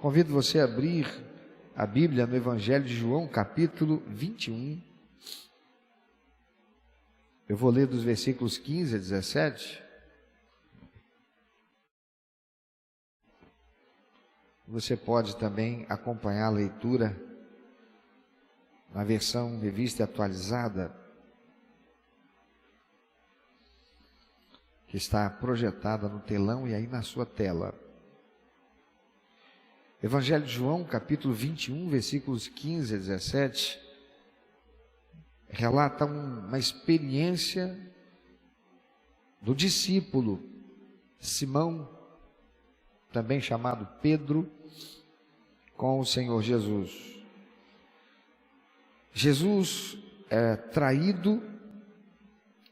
Convido você a abrir a Bíblia no Evangelho de João, capítulo 21. Eu vou ler dos versículos 15 a 17. Você pode também acompanhar a leitura na versão revista e atualizada, que está projetada no telão e aí na sua tela. Evangelho de João, capítulo 21, versículos 15 a 17, relata uma experiência do discípulo Simão, também chamado Pedro, com o Senhor Jesus. Jesus é traído,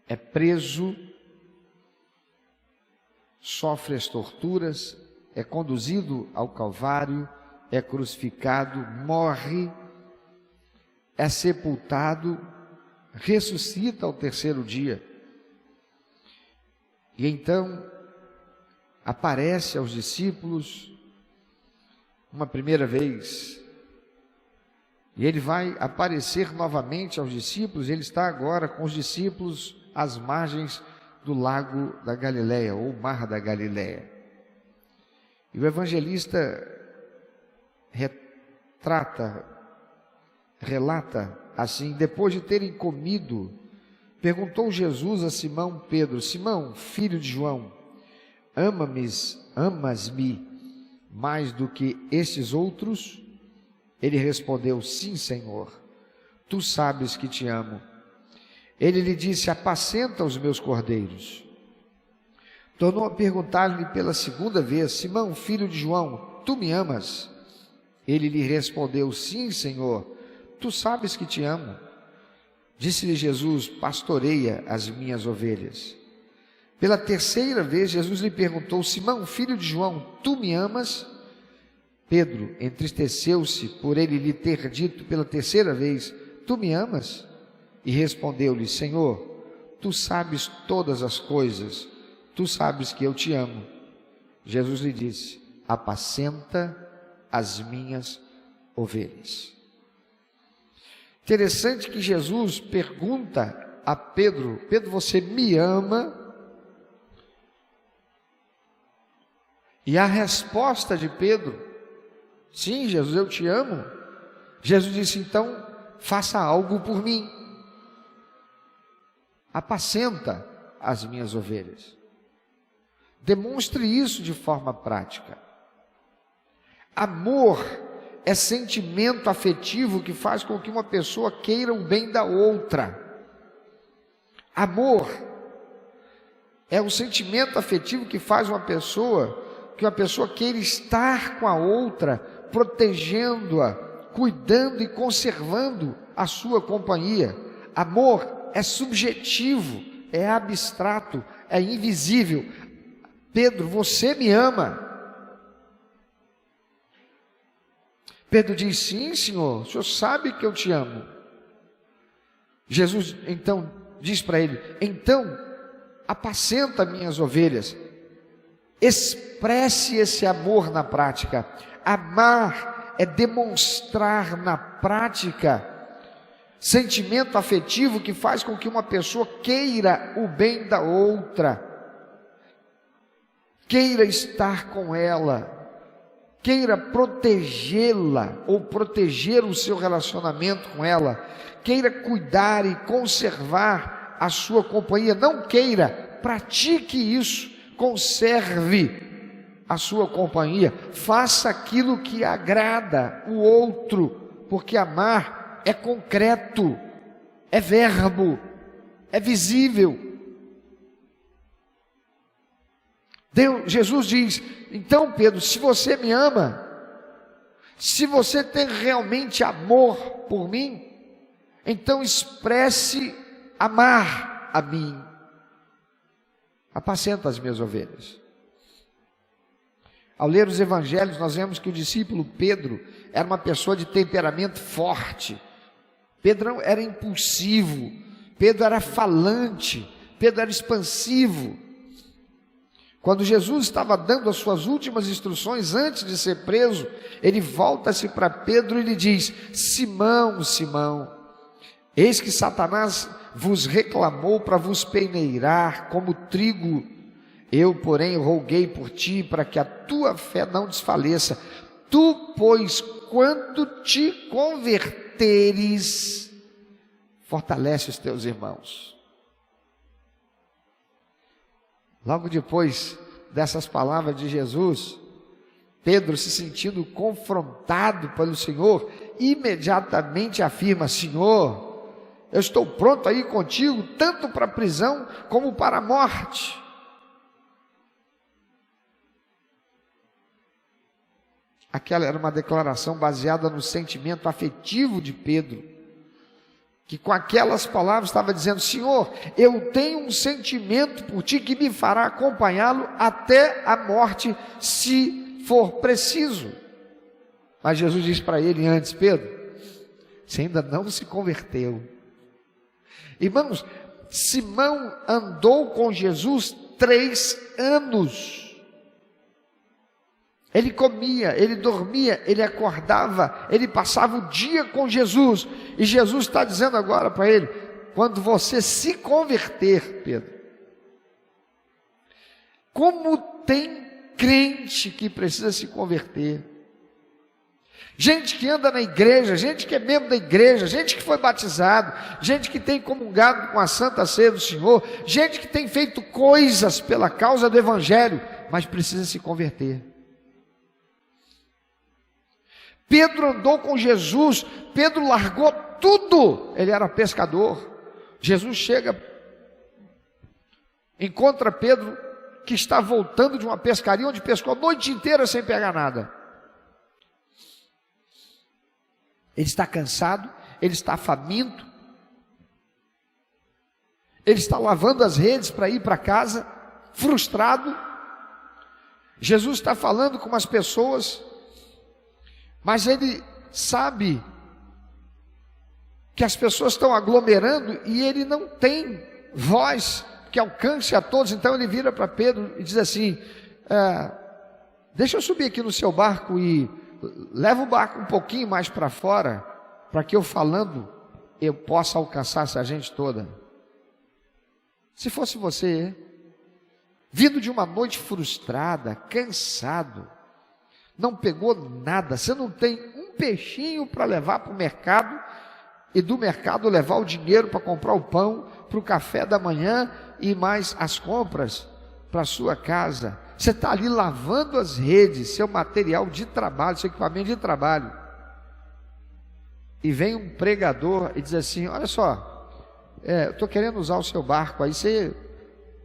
é preso, sofre as torturas, é conduzido ao Calvário, é crucificado, morre, é sepultado, ressuscita ao terceiro dia. E então aparece aos discípulos uma primeira vez. E ele vai aparecer novamente aos discípulos. Ele está agora com os discípulos às margens do lago da Galileia, ou mar da Galileia. E o evangelista relata assim: depois de terem comido, perguntou Jesus a Simão Pedro: Simão, filho de João, amas-me mais do que estes outros? Ele respondeu: sim, Senhor, tu sabes que te amo. Ele lhe disse: apacenta os meus cordeiros. Tornou a perguntar-lhe pela segunda vez: Simão, filho de João, tu me amas? Ele lhe respondeu: sim, Senhor, tu sabes que te amo. Disse-lhe Jesus: pastoreia as minhas ovelhas. Pela terceira vez, Jesus lhe perguntou: Simão, filho de João, tu me amas? Pedro entristeceu-se por ele lhe ter dito pela terceira vez: tu me amas? E respondeu-lhe: Senhor, tu sabes todas as coisas, tu sabes que eu te amo. Jesus lhe disse: apacenta as minhas ovelhas. Interessante que Jesus pergunta a Pedro: Pedro, você me ama? E a resposta de Pedro: sim, Jesus, eu te amo. Jesus disse: então faça algo por mim. Apacenta as minhas ovelhas. Demonstre isso de forma prática. Amor é sentimento afetivo que faz com que uma pessoa queira o bem da outra. Amor é um sentimento afetivo que faz uma pessoa queira estar com a outra, protegendo-a, cuidando e conservando a sua companhia. Amor é subjetivo, é abstrato, é invisível. Pedro, você me ama? Pedro diz: sim, Senhor, o Senhor sabe que eu te amo. Jesus então diz para ele: então apacenta minhas ovelhas. Expresse esse amor na prática. Amar é demonstrar na prática sentimento afetivo que faz com que uma pessoa queira o bem da outra, queira estar com ela, queira protegê-la ou proteger o seu relacionamento com ela, queira cuidar e conservar a sua companhia. Não queira, pratique isso, conserve a sua companhia, faça aquilo que agrada o outro, porque amar é concreto, é verbo, é visível. Jesus diz: então, Pedro, se você me ama, se você tem realmente amor por mim, então expresse amar a mim. Apacenta as minhas ovelhas. Ao ler os evangelhos, nós vemos que o discípulo Pedro era uma pessoa de temperamento forte. Pedro era impulsivo, Pedro era falante, Pedro era expansivo. Quando Jesus estava dando as suas últimas instruções antes de ser preso, ele volta-se para Pedro e lhe diz: Simão, Simão, eis que Satanás vos reclamou para vos peneirar como trigo. Eu, porém, roguei por ti para que a tua fé não desfaleça. Tu, pois, quando te converteres, fortalece os teus irmãos. Logo depois dessas palavras de Jesus, Pedro, se sentindo confrontado pelo Senhor, imediatamente afirma: Senhor, eu estou pronto a ir contigo, tanto para a prisão como para a morte. Aquela era uma declaração baseada no sentimento afetivo de Pedro, que com aquelas palavras estava dizendo: Senhor, eu tenho um sentimento por ti que me fará acompanhá-lo até a morte, se for preciso. Mas Jesus disse para ele antes: Pedro, você ainda não se converteu. Irmãos, Simão andou com Jesus 3 anos. Ele comia, ele dormia, ele acordava, ele passava o dia com Jesus. E Jesus está dizendo agora para ele: quando você se converter, Pedro, como tem crente que precisa se converter, gente que anda na igreja, gente que é membro da igreja, gente que foi batizado, gente que tem comungado com a Santa Ceia do Senhor, gente que tem feito coisas pela causa do Evangelho, mas precisa se converter. Pedro andou com Jesus, Pedro largou tudo, ele era pescador. Jesus chega, encontra Pedro, que está voltando de uma pescaria, onde pescou a noite inteira sem pegar nada. Ele está cansado, ele está faminto, ele está lavando as redes para ir para casa, frustrado. Jesus está falando com umas pessoas, mas ele sabe que as pessoas estão aglomerando e ele não tem voz que alcance a todos. Então ele vira para Pedro e diz assim: deixa eu subir aqui no seu barco e leva o barco um pouquinho mais para fora, para que eu falando eu possa alcançar essa gente toda. Se fosse você, vindo de uma noite frustrada, cansado, não pegou nada, você não tem um peixinho para levar para o mercado, e do mercado levar o dinheiro para comprar o pão, para o café da manhã e mais as compras para a sua casa. Você está ali lavando as redes, seu material de trabalho, seu equipamento de trabalho, e vem um pregador e diz assim: olha só, eu estou querendo usar o seu barco, aí você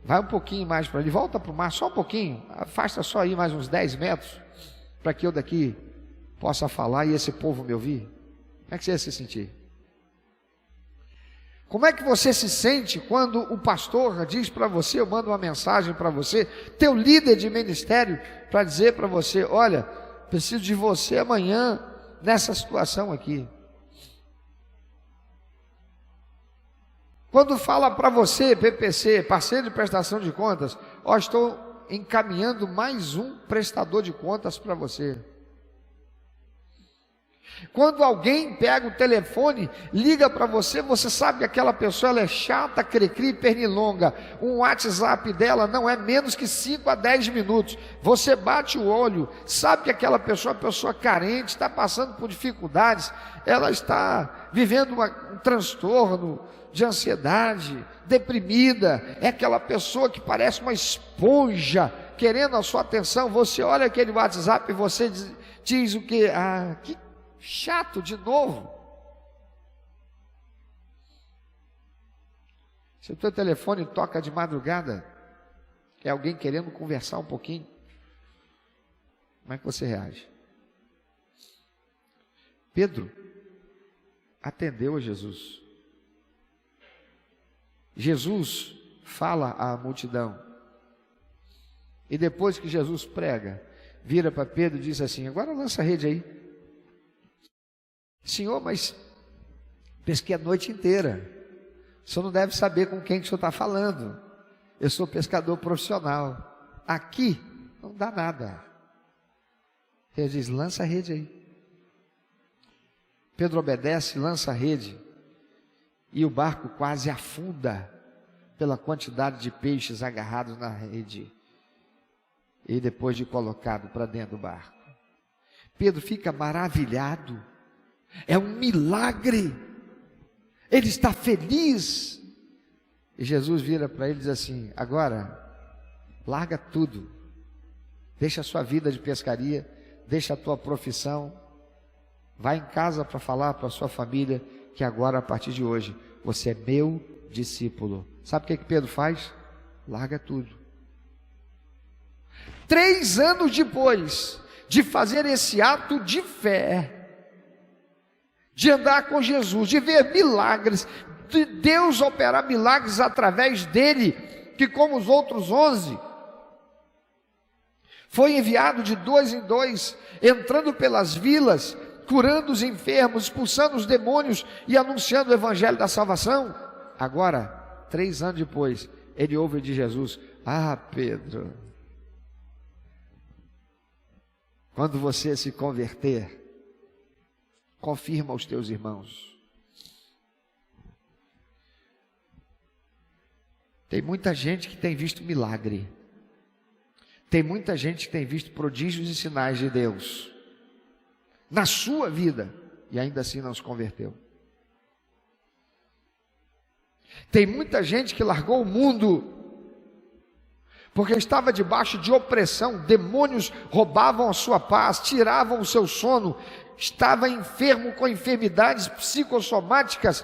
vai um pouquinho mais para ali, volta para o mar, só um pouquinho, afasta só aí mais uns 10 metros, para que eu daqui possa falar e esse povo me ouvir. Como é que você ia se sentir? Como é que você se sente quando o pastor diz para você, eu mando uma mensagem para você, teu líder de ministério, para dizer para você: olha, preciso de você amanhã nessa situação aqui. Quando fala para você, PPC, parceiro de prestação de contas: ó, estou encaminhando mais um prestador de contas para você. Quando alguém pega o telefone, liga para você, você sabe que aquela pessoa ela é chata, cri-cri, pernilonga. Um WhatsApp dela não é menos que 5 a 10 minutos. Você bate o olho, sabe que aquela pessoa é uma pessoa carente, está passando por dificuldades, ela está vivendo um transtorno de ansiedade, deprimida, é aquela pessoa que parece uma esponja, querendo a sua atenção. Você olha aquele WhatsApp e você diz o quê? Que chato de novo. Se o teu telefone toca de madrugada, é alguém querendo conversar um pouquinho, como é que você reage? Pedro atendeu a Jesus. Jesus fala à multidão, e depois que Jesus prega, vira para Pedro e diz assim: agora lança a rede aí. Senhor, mas pesquei a noite inteira, o senhor não deve saber com quem que o senhor está falando, eu sou pescador profissional. aqui não dá nada. Ele diz, lança a rede aí. Pedro obedece, lança a rede, e o barco quase afunda pela quantidade de peixes agarrados na rede, e depois de colocado para dentro do barco. Pedro fica maravilhado, é um milagre, ele está feliz, e Jesus vira para ele e diz assim, agora, larga tudo, deixa a sua vida de pescaria, deixa a tua profissão, vai em casa para falar para a sua família, que agora a partir de hoje, você é meu discípulo. Sabe o que Pedro faz? Larga tudo. 3 anos depois de fazer esse ato de fé, de andar com Jesus, de ver milagres, de Deus operar milagres através dele, que como os outros 11, foi enviado de 2 em 2, entrando pelas vilas, curando os enfermos, expulsando os demônios e anunciando o evangelho da salvação. Agora, 3 anos depois, ele ouve de Jesus, Pedro, quando você se converter, confirma aos teus irmãos. Tem muita gente que tem visto milagre, tem muita gente que tem visto prodígios e sinais de Deus na sua vida, e ainda assim não se converteu. Tem muita gente que largou o mundo, porque estava debaixo de opressão, demônios roubavam a sua paz, tiravam o seu sono, estava enfermo com enfermidades psicossomáticas,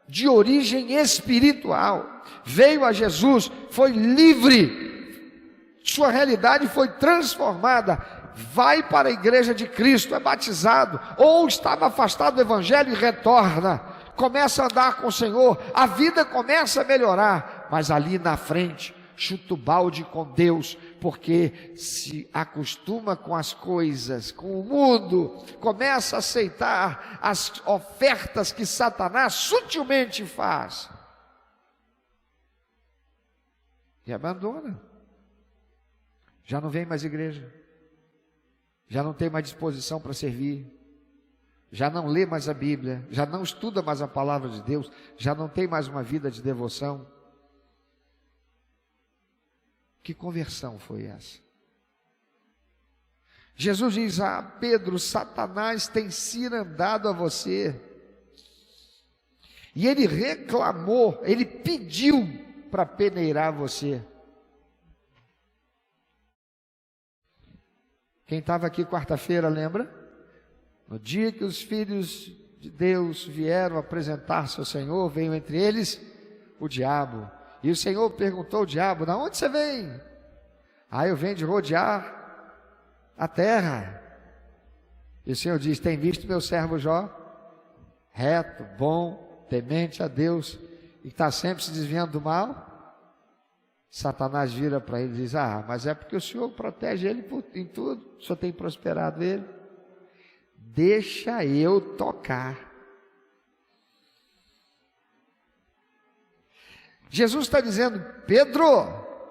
de origem espiritual, veio a Jesus, foi livre, sua realidade foi transformada, vai para a igreja de Cristo, é batizado, ou estava afastado do evangelho e retorna, começa a andar com o Senhor, a vida começa a melhorar, mas ali na frente, chuta o balde com Deus, porque se acostuma com as coisas, com o mundo, começa a aceitar as ofertas que Satanás sutilmente faz, e abandona, já não vem mais igreja, já não tem mais disposição para servir, já não lê mais a Bíblia, já não estuda mais a palavra de Deus, já não tem mais uma vida de devoção. Que conversão foi essa? Jesus diz a Pedro, Satanás tem cirandado a você, e ele reclamou, ele pediu para peneirar você. Quem estava aqui quarta-feira, lembra? No dia que os filhos de Deus vieram apresentar-se ao Senhor, veio entre eles o diabo. E o Senhor perguntou ao diabo, de onde você vem? Eu venho de rodear a terra. E o Senhor diz, tem visto meu servo Jó? Reto, bom, temente a Deus, e está sempre se desviando do mal? Satanás vira para ele e diz, mas é porque o Senhor protege ele em tudo, o Senhor tem prosperado ele, deixa eu tocar. Jesus está dizendo, Pedro,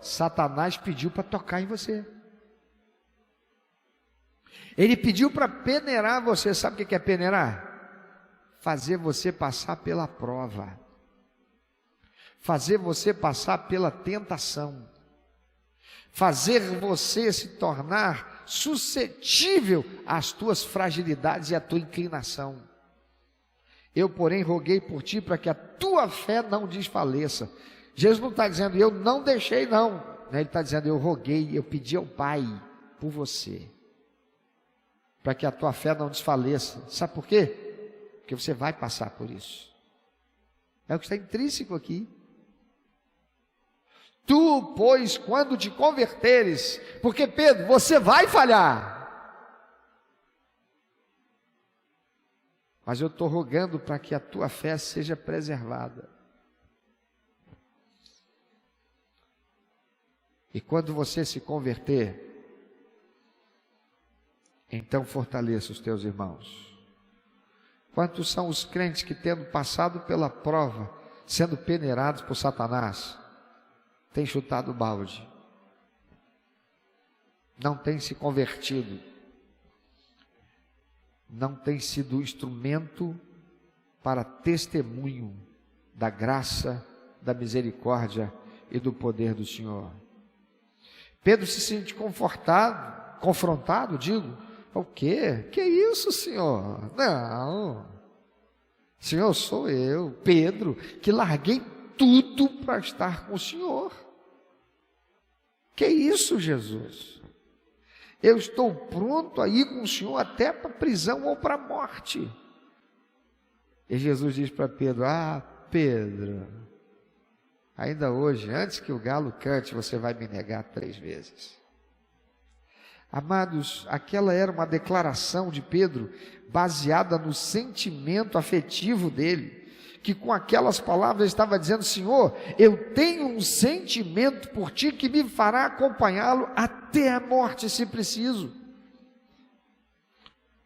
Satanás pediu para tocar em você, ele pediu para peneirar você. Sabe o que é peneirar? Fazer você passar pela prova, fazer você passar pela tentação, fazer você se tornar suscetível às tuas fragilidades e à tua inclinação. Eu, porém, roguei por ti para que a tua fé não desfaleça. Jesus não está dizendo, eu não deixei não. Ele está dizendo, eu roguei, eu pedi ao Pai por você, para que a tua fé não desfaleça. Sabe por quê? Porque você vai passar por isso. É o que está intrínseco aqui. Tu, pois, quando te converteres, porque Pedro, você vai falhar, mas eu estou rogando para que a tua fé seja preservada. E quando você se converter, então fortaleça os teus irmãos. Quantos são os crentes que, tendo passado pela prova, sendo peneirados por Satanás, têm chutado o balde, não tem se convertido, não tem sido instrumento para testemunho da graça, da misericórdia e do poder do Senhor. Pedro se sente confrontado, o quê? Que isso, Senhor? Não, Senhor, sou eu, Pedro, que larguei tudo para estar com o Senhor. Que isso, Jesus? Eu estou pronto a ir com o Senhor até para a prisão ou para a morte. E Jesus diz para Pedro: Pedro, ainda hoje, antes que o galo cante, você vai me negar 3 vezes. Amados, aquela era uma declaração de Pedro baseada no sentimento afetivo dele, que com aquelas palavras estava dizendo: Senhor, eu tenho um sentimento por ti que me fará acompanhá-lo até a morte, se preciso.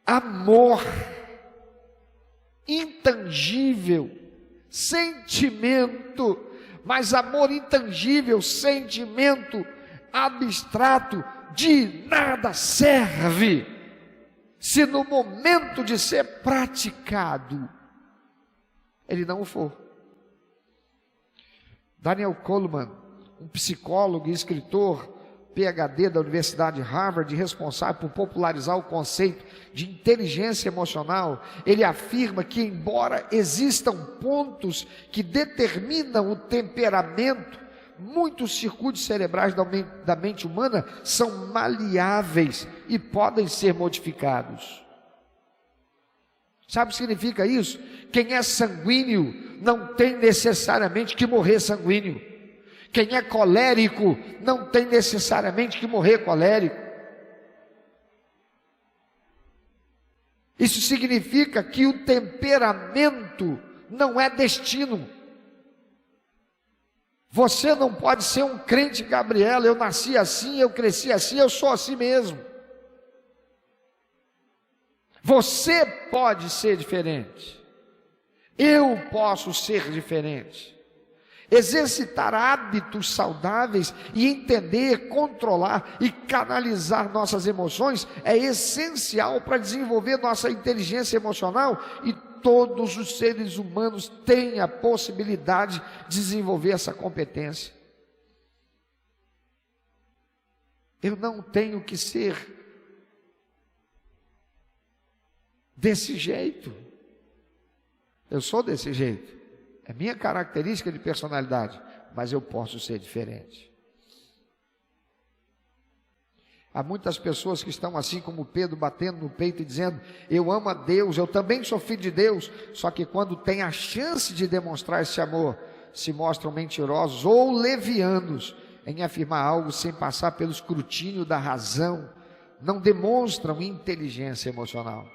Amor intangível, sentimento, mas amor intangível, sentimento abstrato, de nada serve se no momento de ser praticado ele não o for. Daniel Goleman, um psicólogo e escritor, PhD da Universidade de Harvard, responsável por popularizar o conceito de inteligência emocional, ele afirma que, embora existam pontos que determinam o temperamento, muitos circuitos cerebrais da mente humana são maleáveis e podem ser modificados. Sabe o que significa isso? Quem é sanguíneo não tem necessariamente que morrer sanguíneo. Quem é colérico não tem necessariamente que morrer colérico. Isso significa que o temperamento não é destino. Você não pode ser um crente Gabriela: eu nasci assim, eu cresci assim, eu sou assim mesmo. Você pode ser diferente. Eu posso ser diferente. Exercitar hábitos saudáveis e entender, controlar e canalizar nossas emoções é essencial para desenvolver nossa inteligência emocional, e todos os seres humanos têm a possibilidade de desenvolver essa competência. Eu não tenho que ser desse jeito. Eu sou desse jeito. É minha característica de personalidade, mas eu posso ser diferente. Há muitas pessoas que estão assim como Pedro, batendo no peito e dizendo: eu amo a Deus, eu também sou filho de Deus. Só que quando tem a chance de demonstrar esse amor, se mostram mentirosos ou levianos em afirmar algo sem passar pelo escrutínio da razão. Não demonstram inteligência emocional.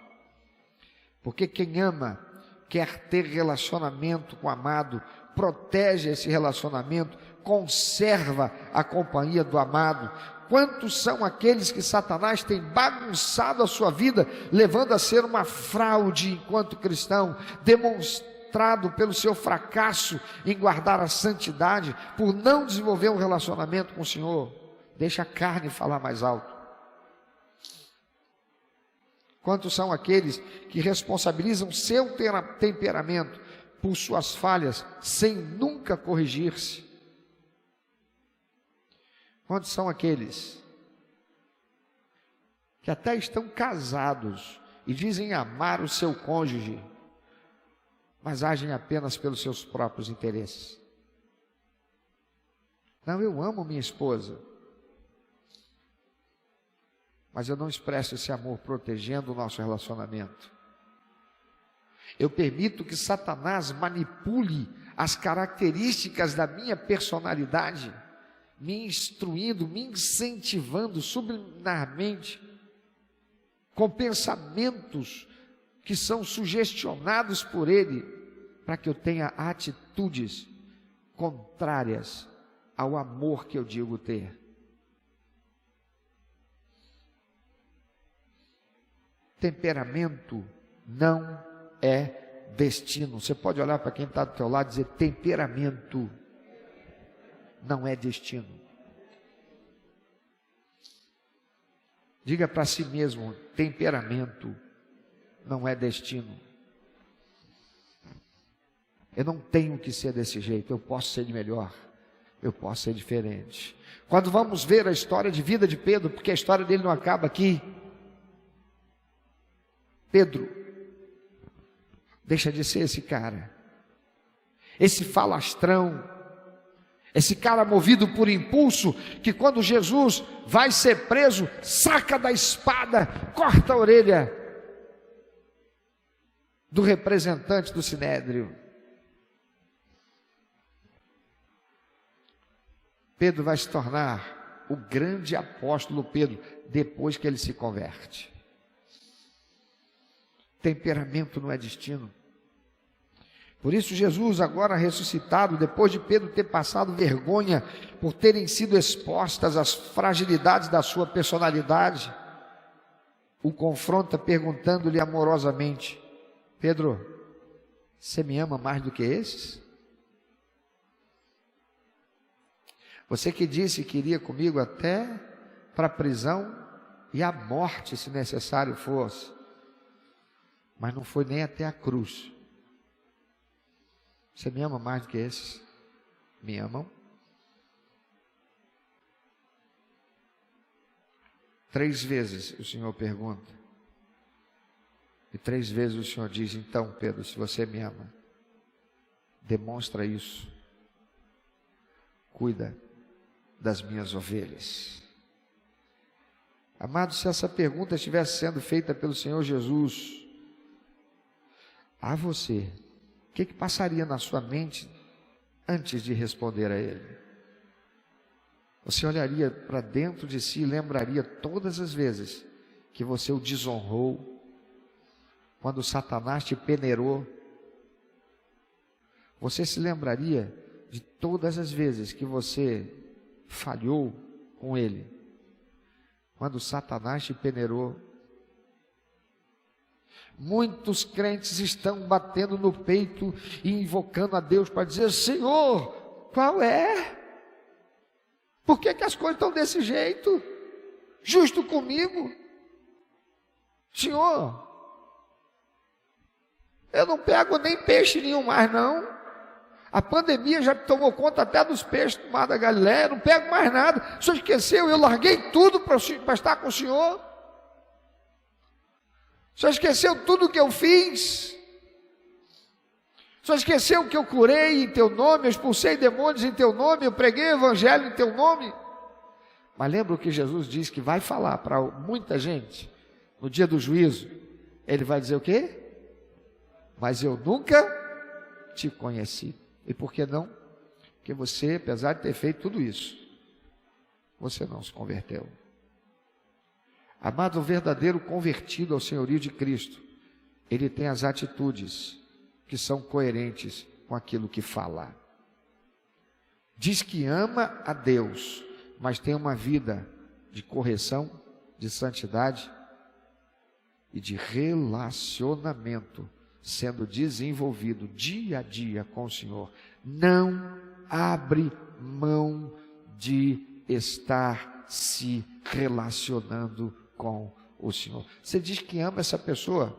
Porque quem ama quer ter relacionamento com o amado, protege esse relacionamento, conserva a companhia do amado. Quantos são aqueles que Satanás tem bagunçado a sua vida, levando a ser uma fraude enquanto cristão, demonstrado pelo seu fracasso em guardar a santidade, por não desenvolver um relacionamento com o Senhor? Deixa a carne falar mais alto. Quantos são aqueles que responsabilizam seu temperamento por suas falhas, sem nunca corrigir-se? Quantos são aqueles que até estão casados e dizem amar o seu cônjuge, mas agem apenas pelos seus próprios interesses? Não, eu amo minha esposa, mas eu não expresso esse amor protegendo o nosso relacionamento. Eu permito que Satanás manipule as características da minha personalidade, me instruindo, me incentivando subliminarmente, com pensamentos que são sugestionados por ele, para que eu tenha atitudes contrárias ao amor que eu digo ter. Temperamento não é destino. Você pode olhar para quem está do teu lado e dizer: temperamento não é destino. Diga para si mesmo: temperamento não é destino. Eu não tenho que ser desse jeito, eu posso ser melhor, eu posso ser diferente. Quando vamos ver a história de vida de Pedro, porque a história dele não acaba aqui, Pedro deixa de ser esse cara, esse falastrão, esse cara movido por impulso, que quando Jesus vai ser preso, saca da espada, corta a orelha do representante do Sinédrio. Pedro vai se tornar o grande apóstolo Pedro, depois que ele se converte. Temperamento não é destino. Por isso Jesus, agora ressuscitado, depois de Pedro ter passado vergonha por terem sido expostas as fragilidades da sua personalidade, o confronta perguntando-lhe amorosamente: Pedro, você me ama mais do que esses? Você que disse que iria comigo até para a prisão e a morte, se necessário fosse, mas não foi nem até a cruz. Você me ama mais do que esses? Me amam? 3 vezes o Senhor pergunta. E 3 vezes o Senhor diz: então, Pedro, se você me ama, demonstra isso. Cuida das minhas ovelhas. Amado, se essa pergunta estivesse sendo feita pelo Senhor Jesus a você, o que passaria na sua mente antes de responder a Ele? Você olharia para dentro de si e lembraria todas as vezes que você o desonrou, quando Satanás te peneirou. Você se lembraria de todas as vezes que você falhou com Ele, quando Satanás te peneirou. Muitos crentes estão batendo no peito e invocando a Deus para dizer: Senhor, qual é? Por que as coisas estão desse jeito? Justo comigo? Senhor, eu não pego nem peixe nenhum mais não. A pandemia já tomou conta até dos peixes do Mar da Galileia, não pego mais nada. O senhor esqueceu, eu larguei tudo para estar com o senhor. O senhor esqueceu tudo que eu fiz. O senhor esqueceu que eu curei em teu nome, eu expulsei demônios em teu nome, eu preguei o evangelho em teu nome. Mas lembra o que Jesus disse que vai falar para muita gente no dia do juízo? Ele vai dizer o quê? Mas eu nunca te conheci. E por que não? Porque você, apesar de ter feito tudo isso, você não se converteu. Amado, o verdadeiro convertido ao senhorio de Cristo, ele tem as atitudes que são coerentes com aquilo que fala. Diz que ama a Deus, mas tem uma vida de correção, de santidade e de relacionamento sendo desenvolvido dia a dia com o Senhor. Não abre mão de estar se relacionando com o Senhor. Você diz que ama essa pessoa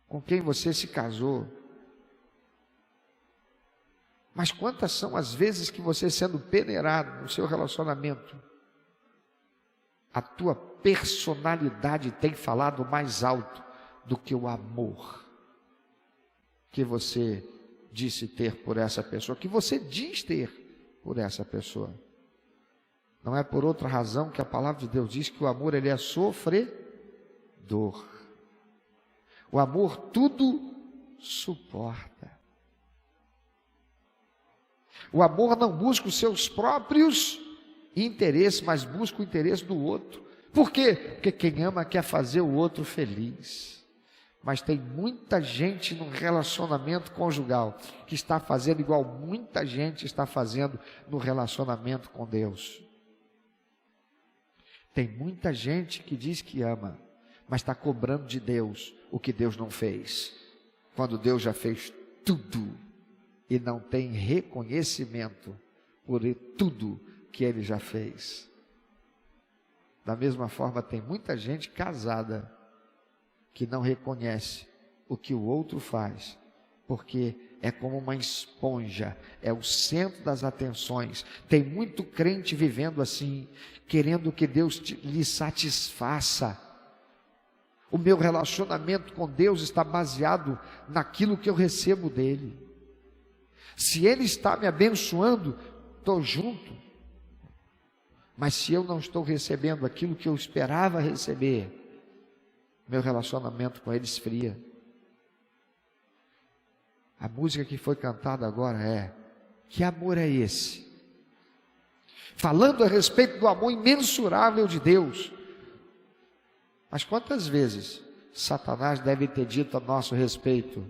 com quem você se casou, mas quantas são as vezes que você, sendo peneirado no seu relacionamento, a tua personalidade tem falado mais alto do que o amor que você disse ter por essa pessoa, que você diz ter por essa pessoa. Não é por outra razão que a palavra de Deus diz que o amor, ele é sofredor. O amor tudo suporta. O amor não busca os seus próprios interesses, mas busca o interesse do outro. Por quê? Porque quem ama quer fazer o outro feliz. Mas tem muita gente no relacionamento conjugal que está fazendo igual muita gente está fazendo no relacionamento com Deus. Tem muita gente que diz que ama, mas está cobrando de Deus o que Deus não fez, quando Deus já fez tudo e não tem reconhecimento por tudo que Ele já fez. Da mesma forma, tem muita gente casada que não reconhece o que o outro faz, porque é como uma esponja, é o centro das atenções. Tem muito crente vivendo assim, querendo que Deus lhe satisfaça. O meu relacionamento com Deus está baseado naquilo que eu recebo dele. Se Ele está me abençoando, estou junto. Mas se eu não estou recebendo aquilo que eu esperava receber, meu relacionamento com Ele esfria. A música que foi cantada agora é: que amor é esse? Falando a respeito do amor imensurável de Deus. Mas quantas vezes Satanás deve ter dito a nosso respeito,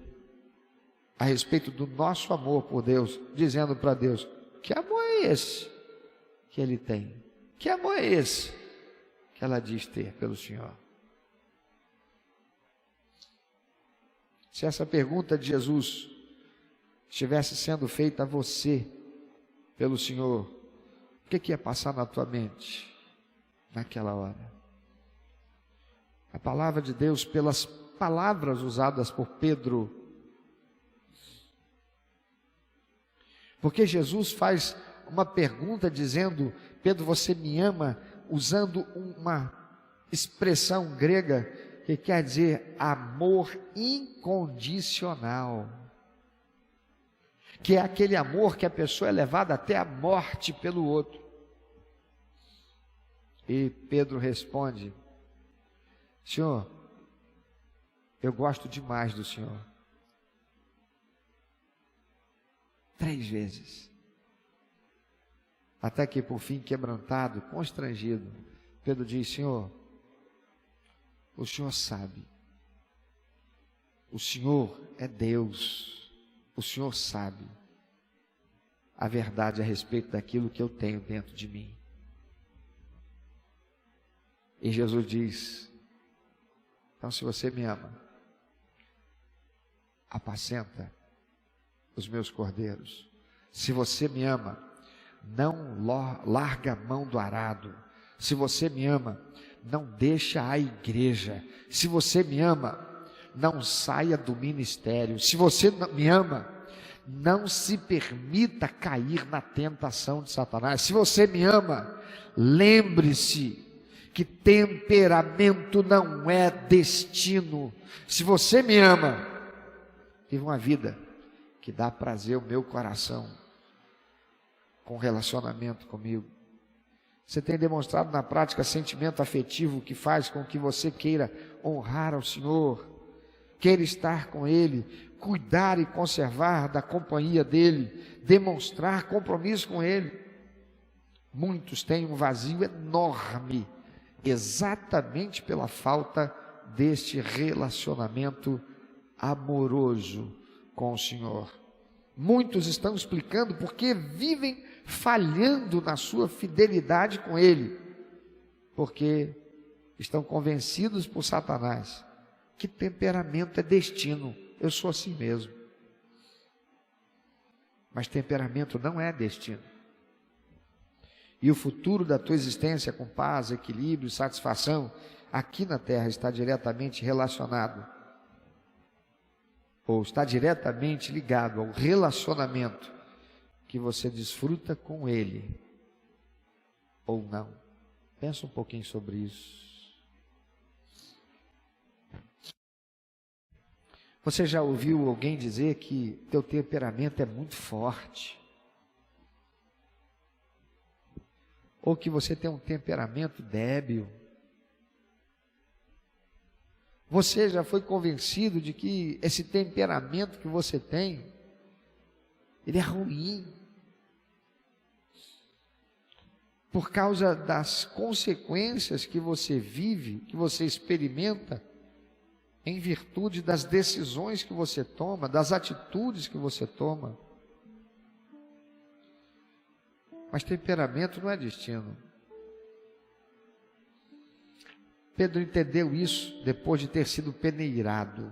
a respeito do nosso amor por Deus, dizendo para Deus: que amor é esse que Ele tem? Que amor é esse que ela diz ter pelo Senhor? Se essa pergunta de Jesus estivesse sendo feita a você pelo Senhor, o que ia passar na tua mente naquela hora? A palavra de Deus, pelas palavras usadas por Pedro, porque Jesus faz uma pergunta dizendo: Pedro, você me ama? Usando uma expressão grega que quer dizer amor incondicional, que é aquele amor que a pessoa é levada até a morte pelo outro. E Pedro responde: Senhor, eu gosto demais do Senhor. 3 vezes. Até que por fim, quebrantado, constrangido, Pedro diz: Senhor, o Senhor sabe. O Senhor é Deus. O Senhor sabe a verdade a respeito daquilo que eu tenho dentro de mim. E Jesus diz: então, se você me ama, apacenta os meus cordeiros. Se você me ama, não larga a mão do arado. Se você me ama, não deixa a igreja. Se você me ama, não saia do ministério. Se você me ama, não se permita cair na tentação de Satanás. Se você me ama, lembre-se que temperamento não é destino. Se você me ama, viva uma vida que dá prazer ao meu coração, com relacionamento comigo. Você tem demonstrado na prática sentimento afetivo que faz com que você queira honrar ao Senhor, queira estar com Ele, cuidar e conservar da companhia dEle, demonstrar compromisso com Ele. Muitos têm um vazio enorme, exatamente pela falta deste relacionamento amoroso com o Senhor. Muitos estão explicando porque vivem falhando na sua fidelidade com Ele, porque estão convencidos por Satanás que temperamento é destino. Eu sou assim mesmo. Mas temperamento não é destino. E o futuro da tua existência com paz, equilíbrio, satisfação aqui na terra está diretamente relacionado, ou está diretamente ligado ao relacionamento que você desfruta com Ele, ou não. Pensa um pouquinho sobre isso. Você já ouviu alguém dizer que teu temperamento é muito forte? Ou que você tem um temperamento débil? Você já foi convencido de que esse temperamento que você tem, ele é ruim, por causa das consequências que você vive, que você experimenta, em virtude das decisões que você toma, das atitudes que você toma. Mas temperamento não é destino. Pedro entendeu isso depois de ter sido peneirado.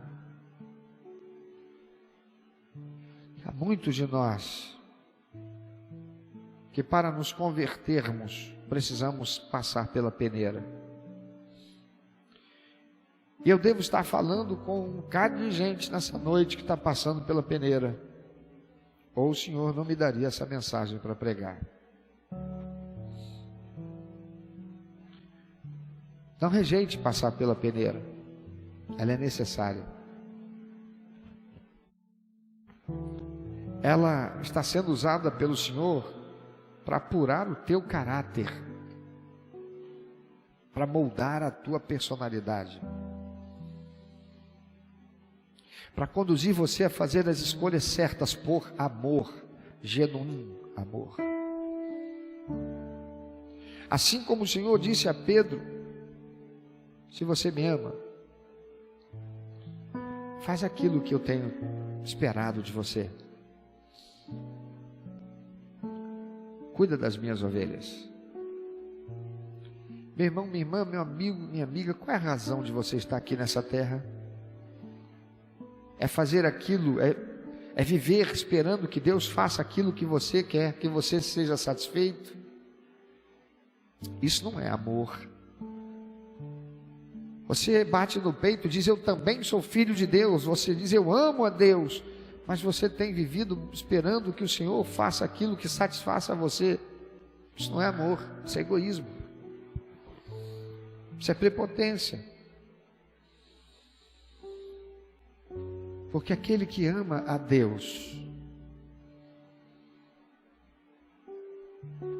Há muitos de nós que, para nos convertermos, precisamos passar pela peneira. E eu devo estar falando com um bocado de gente nessa noite que está passando pela peneira. Ou o Senhor não me daria essa mensagem para pregar. Não rejeite passar pela peneira. Ela é necessária. Ela está sendo usada pelo Senhor para apurar o teu caráter, para moldar a tua personalidade, para conduzir você a fazer as escolhas certas por amor, genuíno amor. Assim como o Senhor disse a Pedro: se você me ama, faz aquilo que eu tenho esperado de você. Cuida das minhas ovelhas. Meu irmão, minha irmã, meu amigo, minha amiga, qual é a razão de você estar aqui nessa terra? É fazer aquilo, é viver esperando que Deus faça aquilo que você quer, que você seja satisfeito. Isso não é amor. Você bate no peito e diz: eu também sou filho de Deus. Você diz: eu amo a Deus. Mas você tem vivido esperando que o Senhor faça aquilo que satisfaça você. Isso não é amor, isso é egoísmo. Isso é prepotência. Porque aquele que ama a Deus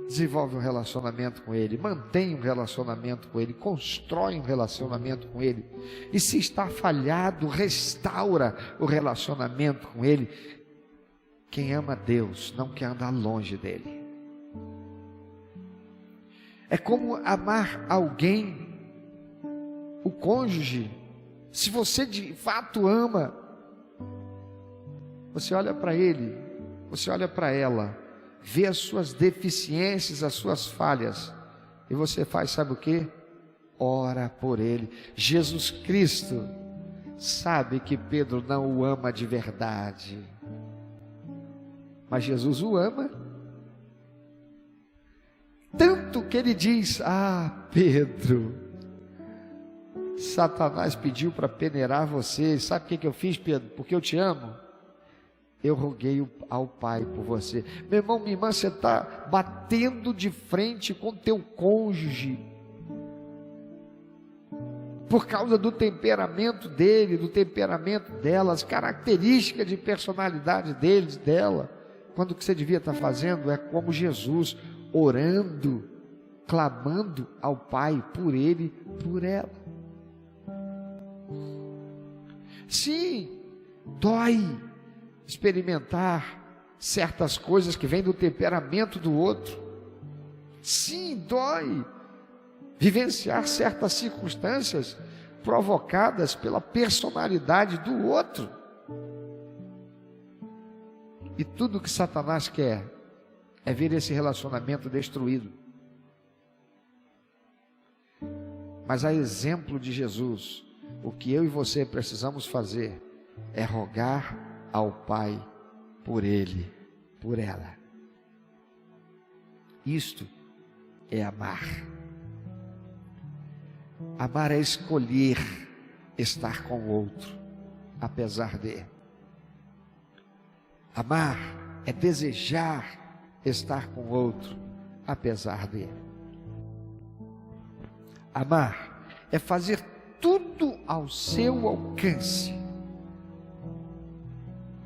desenvolve um relacionamento com Ele, mantém um relacionamento com Ele, constrói um relacionamento com Ele, e se está falhado, restaura o relacionamento com Ele. Quem ama a Deus não quer andar longe dEle. É como amar alguém, o cônjuge. Se você de fato ama, você olha para ele, você olha para ela, vê as suas deficiências, as suas falhas, e você faz, sabe o que? Ora por ele. Jesus Cristo sabe que Pedro não o ama de verdade, mas Jesus o ama, tanto que ele diz: ah, Pedro, Satanás pediu para peneirar você. Sabe o que eu fiz, Pedro? Porque eu te amo. Eu roguei ao Pai por você. Meu irmão, minha irmã, você está batendo de frente com teu cônjuge por causa do temperamento dele, do temperamento dela, as características de personalidade deles, dela, quando o que você devia estar fazendo é como Jesus, orando, clamando ao Pai por ele, por ela. Sim, dói experimentar certas coisas que vêm do temperamento do outro. Sim, dói vivenciar certas circunstâncias provocadas pela personalidade do outro. E tudo que Satanás quer é ver esse relacionamento destruído. Mas a exemplo de Jesus, o que eu e você precisamos fazer é rogar ao Pai por ele, por ela. Isto é amar. Amar é escolher estar com o outro, apesar de. Amar é desejar estar com o outro, apesar de. Amar é fazer tudo ao seu alcance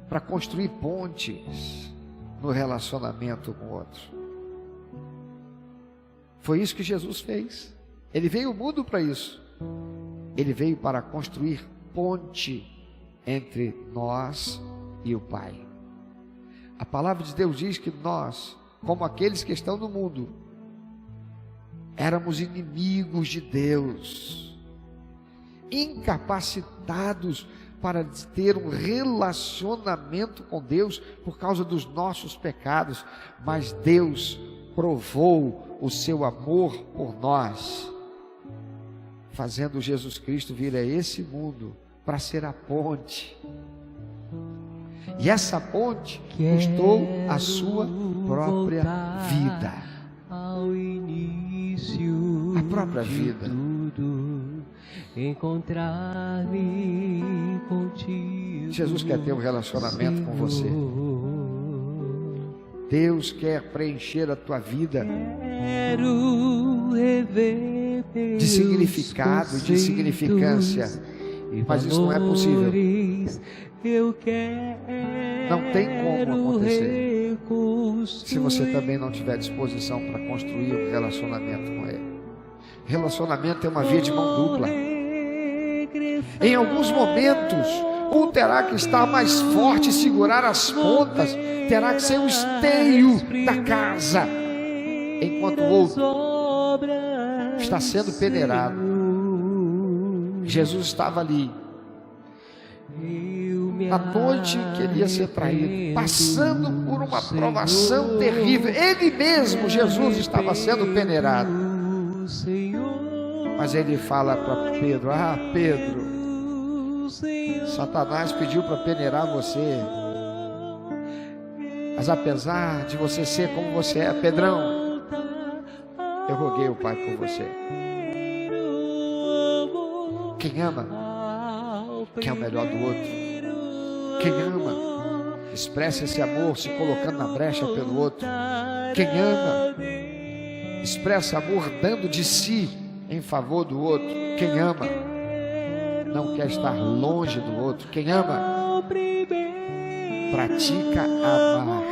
para construir pontes no relacionamento com o outro. Foi isso que Jesus fez. Ele veio ao mundo para isso. Ele veio para construir ponte entre nós e o Pai. A palavra de Deus diz que nós, como aqueles que estão no mundo, éramos inimigos de Deus, incapacitados para ter um relacionamento com Deus por causa dos nossos pecados, mas Deus provou o seu amor por nós, fazendo Jesus Cristo vir a esse mundo para ser a ponte. E essa ponte custou a sua própria vida. própria vida. Encontrar-me contigo. Jesus quer ter um relacionamento com você. Deus quer preencher a tua vida de significado e de significância. Mas isso não é possível. Não tem como acontecer se você também não tiver disposição para construir um relacionamento com Ele. Relacionamento é uma via de mão dupla. Em alguns momentos, um terá que estar mais forte, segurar as pontas, terá que ser o esteio da casa, enquanto o outro está sendo peneirado. Jesus estava ali, na noite que ele ia ser traído, passando por uma provação terrível. Ele mesmo, Jesus, estava sendo peneirado. Mas ele fala para Pedro: ah, Pedro, Satanás pediu para peneirar você, mas apesar de você ser como você é, Pedrão, eu roguei o Pai por você. Quem ama quer o melhor do outro. Quem ama expressa esse amor se colocando na brecha pelo outro. Quem ama expressa amor dando de si em favor do outro. Quem ama não quer estar longe do outro. Quem ama pratica amar.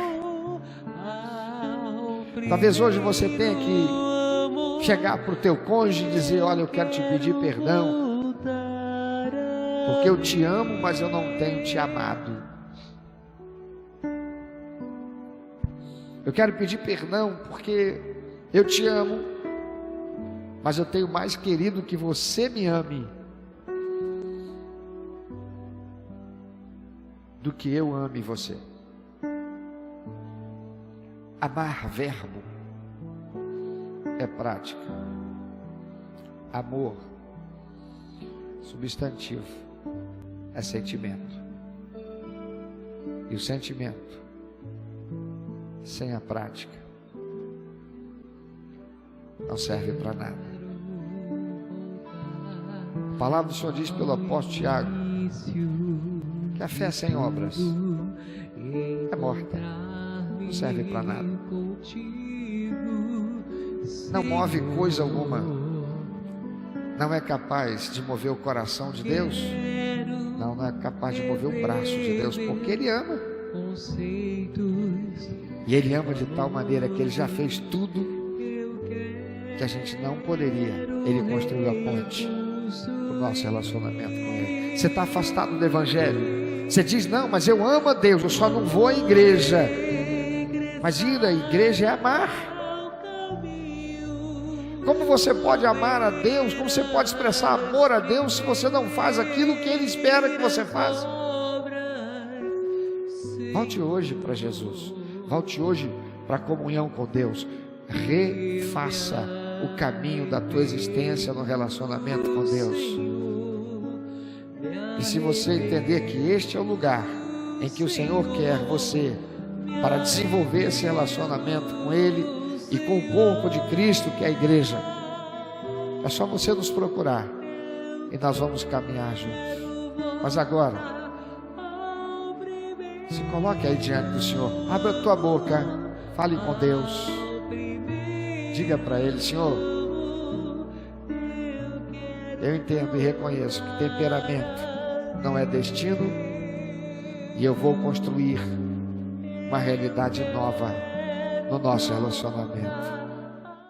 Talvez hoje você tenha que chegar para o teu cônjuge e dizer: olha, eu quero te pedir perdão, porque eu te amo, mas eu não tenho te amado. Eu quero pedir perdão porque eu te amo, mas eu tenho mais querido que você me ame do que eu ame você. Amar, verbo, é prática. Amor, substantivo, é sentimento. E o sentimento sem a prática não serve para nada. A palavra do Senhor diz pelo apóstolo Tiago que a fé sem obras é morta, não serve para nada, não move coisa alguma, não é capaz de mover o coração de Deus, não é capaz de mover o braço de Deus, porque Ele ama. E Ele ama de tal maneira que Ele já fez tudo que a gente não poderia. Ele construiu a ponte do nosso relacionamento com Ele. Você está afastado do Evangelho, você diz: não, mas eu amo a Deus, eu só não vou à igreja. Mas ir à igreja é amar. Como você pode amar a Deus, como você pode expressar amor a Deus se você não faz aquilo que Ele espera que você faça? Volte hoje para Jesus, volte hoje para a comunhão com Deus, refaça o caminho da tua existência no relacionamento com Deus. E se você entender que este é o lugar em que o Senhor quer você para desenvolver esse relacionamento com Ele e com o corpo de Cristo, que é a igreja, é só você nos procurar e nós vamos caminhar juntos. Mas agora, se coloque aí diante do Senhor, abra a tua boca, fale com Deus, diga para Ele: Senhor, eu entendo e reconheço que temperamento não é destino, e eu vou construir uma realidade nova no nosso relacionamento.